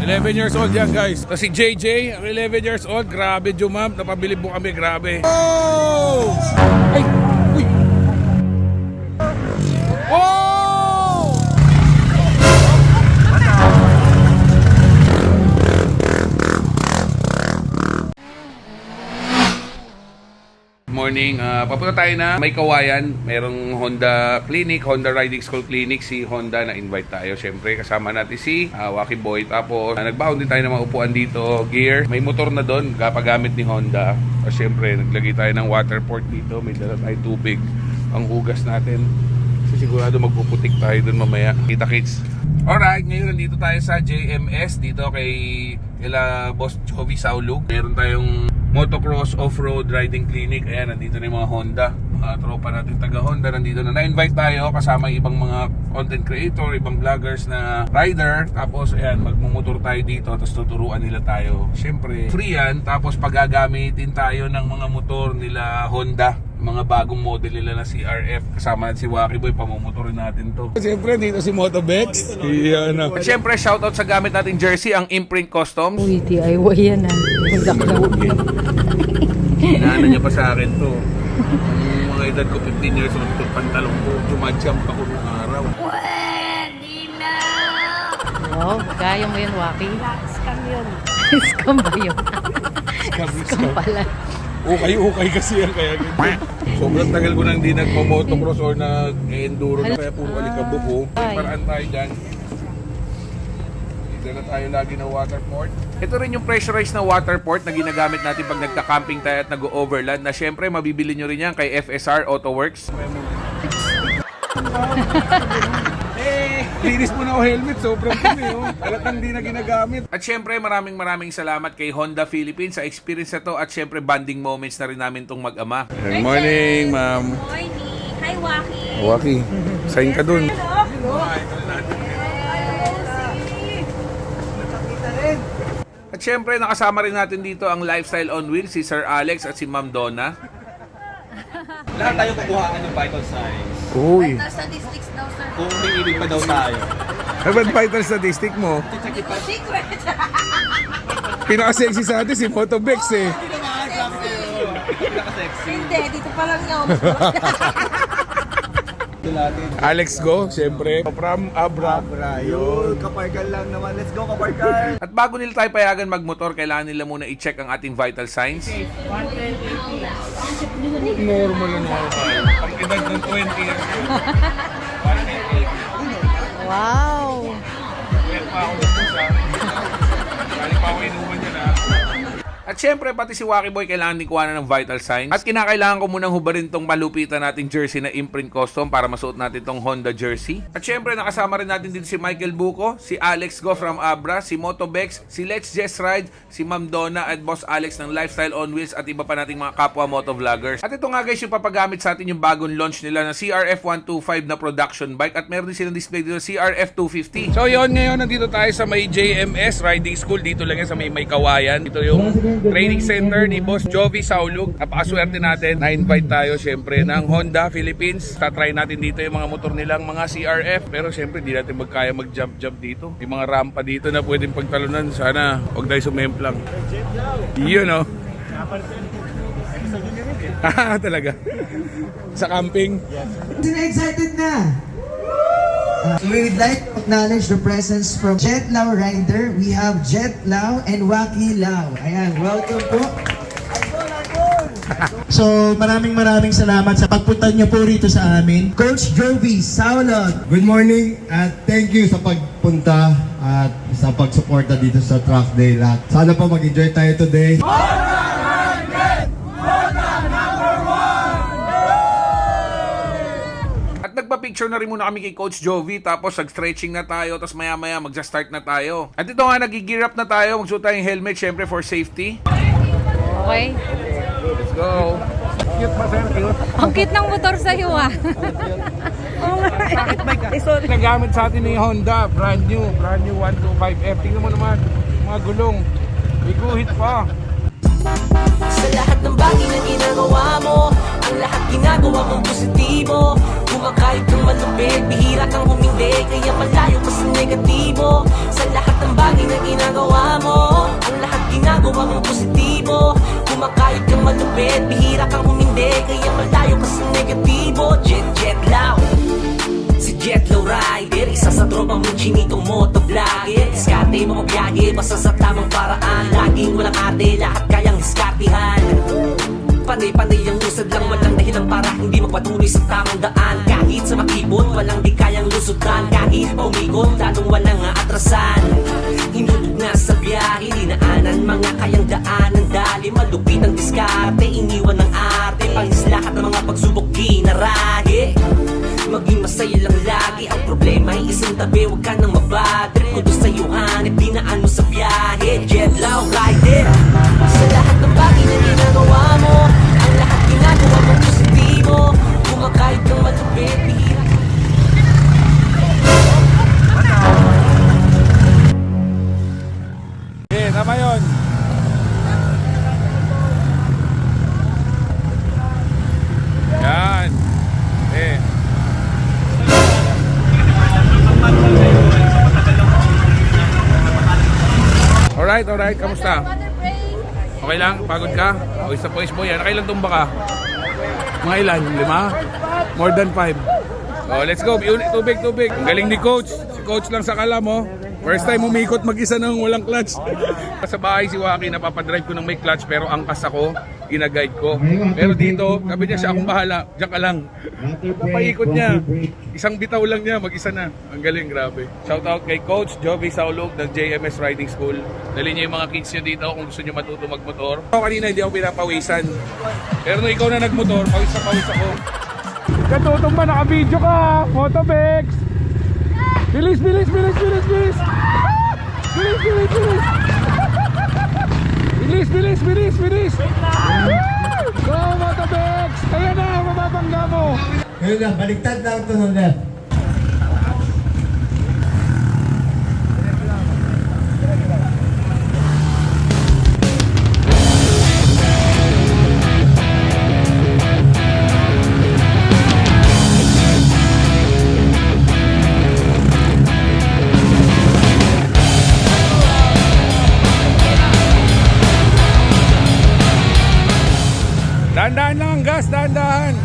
11 years old yan guys. Tapos si JJ, ang 11 years old. Grabe jumamp, napabilib mo kami, grabe. Oh! Ay! Uy! Oh! Morning, papunta tayo na may kawayan. Merong Honda Clinic, Honda Riding School Clinic. Si Honda na invite tayo. Siyempre kasama natin si Wacky Boy. Tapos nagbaon din tayo ng mga upuan dito, gear. May motor na doon, kapagamit ni Honda. Siyempre naglagay tayo ng water port dito. May dala tayo tubig, ang hugas natin. Kasi sigurado magpuputik tayo doon mamaya. Kita kits. Alright, ngayon nandito tayo sa JMS. Dito kay Boss Jovi Saulug. Meron tayong motocross off-road riding clinic. Ayan, nandito na yung mga Honda, mga tropa natin taga Honda. Nandito na, na-invite tayo kasama yung ibang mga content creator, ibang vloggers na rider. Tapos ayan, magmumotor tayo dito, tapos tuturuan nila tayo. Siyempre free yan. Tapos pagagamitin tayo ng mga motor nila Honda, mga bagong model nila na CRF. Kasama natin si Wacky Boy, pamumotorin natin to. Siyempre dito si Motobex. Yan na. Siyempre shoutout sa gamit nating jersey, ang Imprint Customs. Uy, DIY yan ah. Inaano niya pa sa akin to. Yung mga edad ko 15 years old, itong pantalong ko, jumajump ako nung araw. Pwede na! Oh, kaya mo yun, Wacky. Scam yun. Scam ba yun? Scam pala. Okay kasi yan, kaya ganyan. Sobrang tagal ko nang di nagpo-motocross or nag-enduro na, kaya puro alikabok ko. May paraan tayo dyan. Dito na tayo lagi na water port. Ito rin yung pressurized na water port na ginagamit natin pag nagka-camping tayo at nag-overland, na syempre mabibili nyo rin yan kay FSR Autoworks. Linis mo na o helmet, sobrang kami talagang hindi na ginagamit. At syempre maraming salamat kay Honda Philippines sa experience na to, at syempre bonding moments na rin namin tong mag-ama. Good morning, ma'am. Morning. Hi, Wacky. Wacky, sign ka dun. At syempre nakasama rin natin dito ang Lifestyle on Wheels, si Sir Alex at si Ma'am Donna. Lahat tayo kukuhaan ng vital signs. Uy, Vital statistics daw, sir. Kung may ibig pa daw tayo. ano vital statistic mo? Hindi ko secret. Pinaka-sexy sa atin si Motobex eh. Pinaka-sexy. Hindi, dito pa lang yun. Ito natin. Alex Go, syempre. From Abra. Yun, kaparkal lang naman. Let's go, kaparkal! At bago nila tayo payagan magmotor, kailangan nila muna i-check ang ating vital signs. Normal na normal. Ang edad ng 20 years old. Wow! Kaya pa ako dito sa... Galing pa ako inuman niya na. At syempre, pati si Wacky Boy kailangan din kuha ng vital signs. At kinakailangan ko munang hubarin tong malupitan nating jersey na Imprint Custom para masuot natin tong Honda jersey. At syempre, nakasama rin natin dito si Michael Buko, si Alex Go from Abra, si Motobex, si Let's Just Ride, si Ma'am Donna at Boss Alex ng Lifestyle on Wheels, at iba pa nating mga kapwa motovloggers. At ito nga guys, yung papagamit sa atin yung bagong launch nila na CRF 125 na production bike, at meron din silang display dito CRF 250. So yun, ngayon nandito tayo sa may JMS Riding School. Dito lang yan sa may Kawayan. Dito yung training center ni Boss Jovi Saulug. Napakaswerte natin, na-invite tayo syempre ng Honda Philippines. Tatry natin dito yung mga motor nilang mga CRF, pero syempre di natin magkaya mag-jump dito. May mga rampa dito na pwedeng pagtalunan. Sana huwag tayo sumemplang. Yun o. Talaga. Sa camping. Sino excited na? We would like to acknowledge the presence from Jet Lau Rider. We have Jet Lau and Wacky Lau. Ayan, welcome po. So maraming salamat sa pagpunta niyo po rito sa amin. Coach Jovi Saulog. Good morning at thank you sa pagpunta at sa pagsuporta dito sa Track Day lahat. Sana po mag-enjoy tayo today. Nagpa-picture na rin muna kami kay Coach Jovi, tapos nag-stretching na tayo, tapos maya-maya magsa-start na tayo. At ito nga, nag-gear up na tayo, magsuot tayong helmet, syempre for safety. Okay. Let's go! Cute pa sir, cute. Ang cute ng motor sa'yo ah. Nagamit sa atin ni Honda, brand new 125F. Tingnan mo naman, mga gulong, may guhit pa. Sa lahat ng bagay na ginagawa mo, ang lahat ginagawa mong positibo. Kumakayod ng malupit, bihira kang humindi, kaya malayo ka sa negatibo. Sa lahat ng bagay na ginagawa mo, ang lahat ginagawa mong positibo. Kumakayod kang malupit, bihira kang humindi, kaya malayo ka sa negatibo. Jet Lao, si Jet Low Rider, isa sa tropang mong chinitong motovlogger. Diskarte mo biyahe, basta sa tamang paraan, laging walang ate, lahat kayang diskartihan. Panay-panay ang usad lang, walang dahilan para hindi magpatuloy sa tamang daan. Kahit sa makipot, walang di kayang lusutan. Kahit paumikot, lalong walang atrasan. Hinulog na sa biyahe, dinaanan mga kayang daanan. Dali malupit ang diskarte, iniwan ng arte. Pangis lahat ng mga pagsubok kinarahe. Maging masaya lang lagi, ang problema ay isang tabi, huwag ka nang mabadrip. Kung doon sa'yo hanip, dinaan mo sa biyahe. Jet Lao Rider, sa lahat ng bagay na ginagawa mo, ang lahat ginagawa mong positibo. Kumakayod kang malupit, bihira. Okay, tama yun. Yan. Eh. Alright, kamusta? Mother brain. Okay lang? Pagod ka? O isa po boy, nakailang tumba ka? Mga ilan? 5? More than 5. Oh, let's go. Tubig. Ang galing ni Coach. Si Coach lang sa kalam, oh. First time umikot mag-isa ng walang clutch. Sa bahay si Waki, napapadrive ko ng may clutch pero angkas ako, ginaguide ko. Pero dito, sabi niya siya akong bahala, diyan ka lang. Papaikot niya. Isang bitaw lang niya, mag-isa na. Ang galing, grabe. Shout out kay Coach Jovi Saulog ng JMS Riding School. Dali niyo yung mga kids niyo dito kung gusto niyo matuto magmotor. Ako kanina hindi ako pinapawisan. Pero nung ikaw na nagmotor, pawis ako. Katutumba, naka-video ka, Motobex! Bilis! Bilis! Go, Motobex! Kaya na, mababangga mo! Ngayon na, baliktad lang ito ng left. Dahan-dahan lang ang gas, dahan-dahan!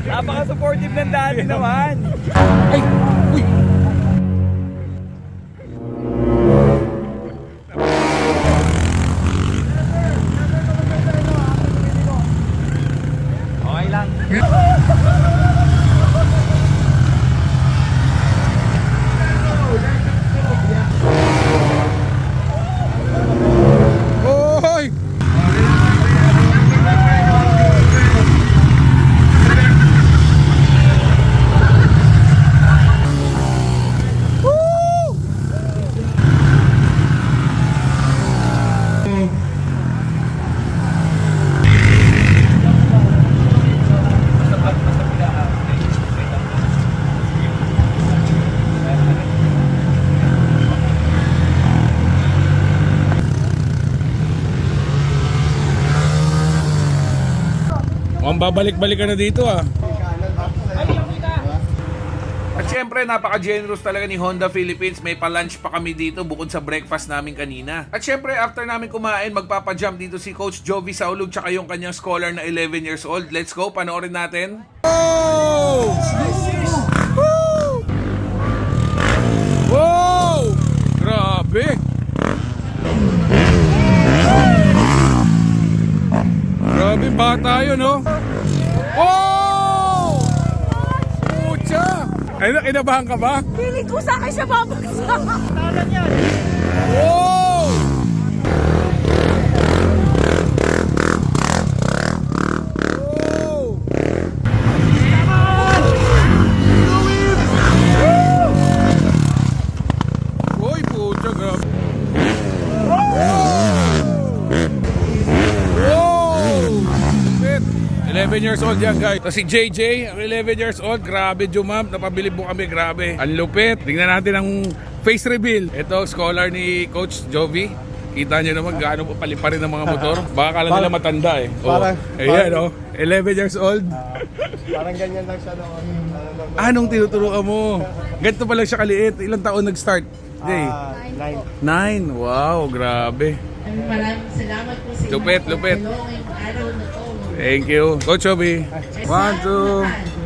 Napaka-supportive ng daddy naman. Ay! Uy! Okay lang. Oy! Mukhang babalik-balik ka na dito ah. At syempre, napaka-generous talaga ni Honda Philippines. May pa-lunch pa kami dito bukod sa breakfast namin kanina. At syempre, after namin kumain, magpapa-jump dito si Coach Jovi Saulog tsaka yung kanyang scholar na 11 years old. Let's go, panoorin natin. Oh! Woo! Wow! Grabe! Grabe bata yun, no? Wow! Pucha! Ay, kinabahan ka ba? Piling ko sa akin siya babagsak. Wow! Wow! Uy, pucha, grabe. Wow! Shit. 11 years old yan, guys. Tapos si JJ, ang 11 years old, grabe jumam, napabilib mo kami, grabe. Ang lupit. Tingnan natin ang face reveal. Ito, scholar ni Coach Jovi. Kita nyo naman gaano pa paliparin ng mga motor. Baka kala nila matanda eh. Parang- Ayan, 11 years old. Parang ganyan lang siya noon. Anong tinuturuan mo? Ganito pa lang siya kaliit. Ilang taon nag-start? Jay? 9. Wow, grabe. Maraming salamat po sa Lupit, lupit. ngayong araw na to. Thank you. Coach Joby. 1, 2.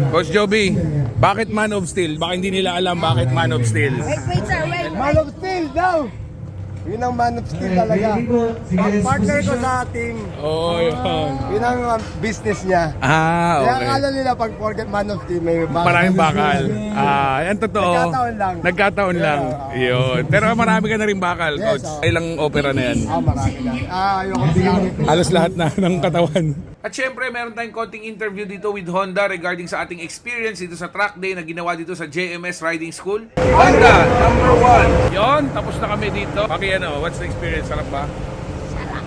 Coach Joby, bakit Man of Steel? Baka hindi nila alam bakit Man of Steel. Wait, sir, wait. Man of Steel daw! Yun ang Man of Steel talaga. Partner ko sa team. Oh, yun. Yun ang business niya. Ah, Kaya okay. akala nila pag forget Man of Steel, may bakal. Maraming bakal. Ah, yan totoo. Nagkataon lang. Nagkataon lang. Yun. Pero marami ka na rin bakal, Coach. Ilang opera na yan? Marami na. Ayoko sinangit. Halos lahat na ng katawan. At syempre, meron tayong konting interview dito with Honda regarding sa ating experience dito sa track day na ginawa dito sa JMS Riding School. Honda, number 1. Yon, tapos na kami dito. Paki ano, what's the experience? Sarap ba? Sarap.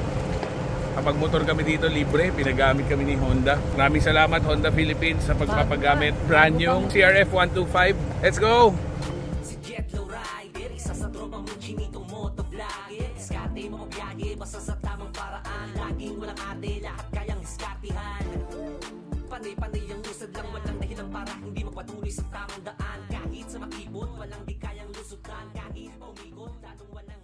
Kapag motor kami dito, libre. Pinagamit kami ni Honda. Maraming salamat Honda Philippines sa pagpapagamit. Brand new CRF 125. Let's go! Si Jet Low Rider, isa sa tropang mong chinitong motovlogger. Diskarte mga biyahe, basta sa tamang paraan. Laging walang ate, lahat kayang diskartihan. Panay-panay ang usad lang, walang dahilan para hindi magpatuloy sa tamang daan. Kahit sa makibot, walang di kayang lusutan. Kahit paumikot, lalong walang